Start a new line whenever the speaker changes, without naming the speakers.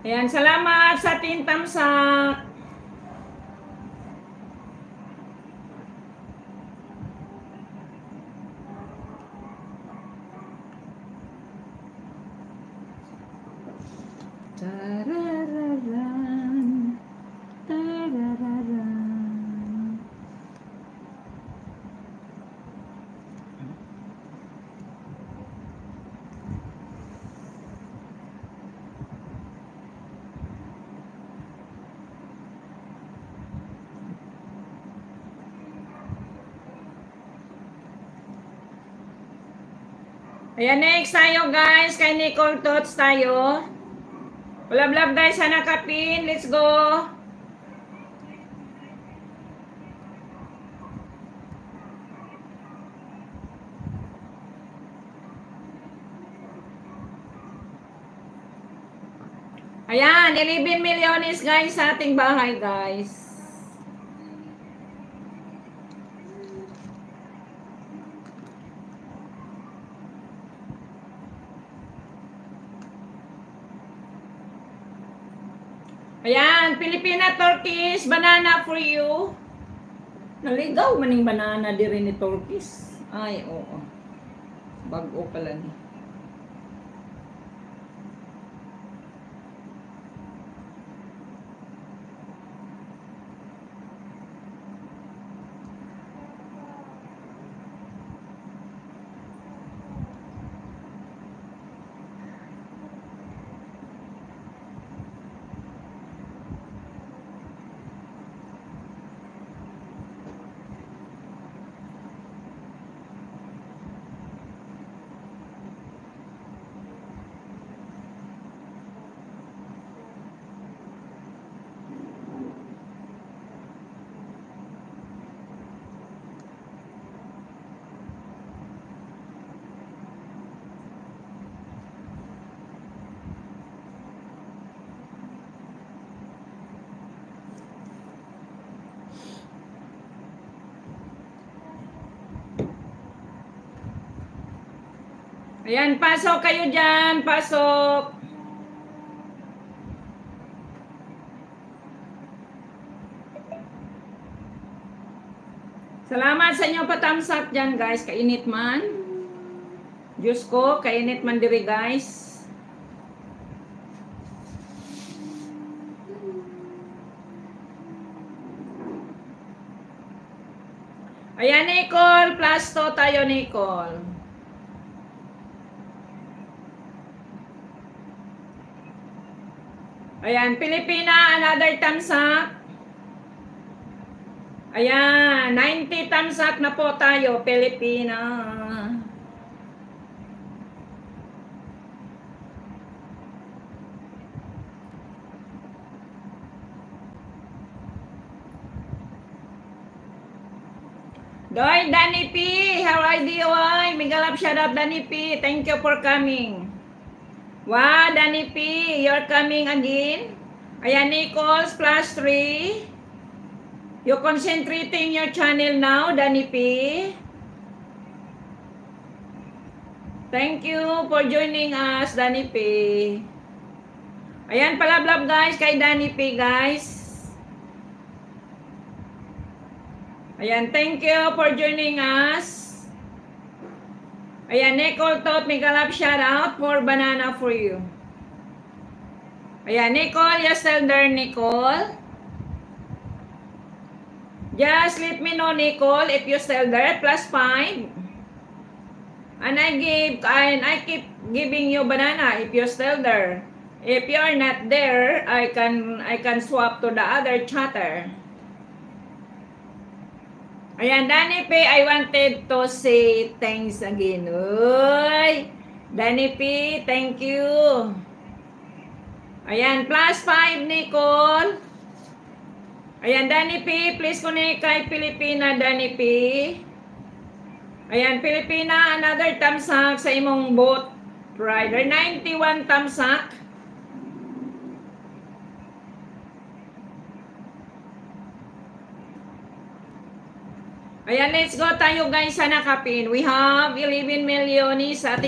Ayan, salamat sa tintamsak. Tarararan, tarararan. Ayan, next tayo guys. Kay Nicole Tots tayo. Love guys, sana kapin. Let's go. Ayan, 11 milyones guys sa ating bahay guys. Ayan, Pilipina Turkish, banana for you. Naligaw maning banana di rin ni Turkish. Ay, oo. Bago pala ni. Ayan, pasok kayo dyan, pasok. Salamat sa inyo patamsak dyan guys, kainit man. Diyos ko, kainit man diri guys. Ayan, Nicole, plus 2 tayo, Nicole. Ayan, Pilipina, another tamsak. Ayan, 90 tamsak na po tayo, Pilipina. Doy, Danny P, how are you? Migalap, shout out, Danny P. Thank you for coming. Wow, Danny P, you're coming again. Ayan, Nichols, plus 3. You're concentrating your channel now, Danny P. Thank you for joining us, Danny P. Ayan, palablab guys, kay Danny P, guys. Ayan, thank you for joining us. Ayan, Nicole Tot, Migalap, shout out for banana for you. Ayan, Nicole, you're still there, Nicole. Just let me know, Nicole, if you're still there, plus 5. And I keep giving you banana if you're still there. If you're not there, I can swap to the other chatter. Ayan, Danny P, I wanted to say thanks again. Uy, Danny P, thank you. Ayan, plus 5, Nicole. Ayan, Danny P, please connect kay Pilipina, Danny P. Ayan, Pilipina, another tamsak sa imong boat rider. 91 tamsak. Ayan, let's go tayo guys sa nakapin. We have 11 million sa ating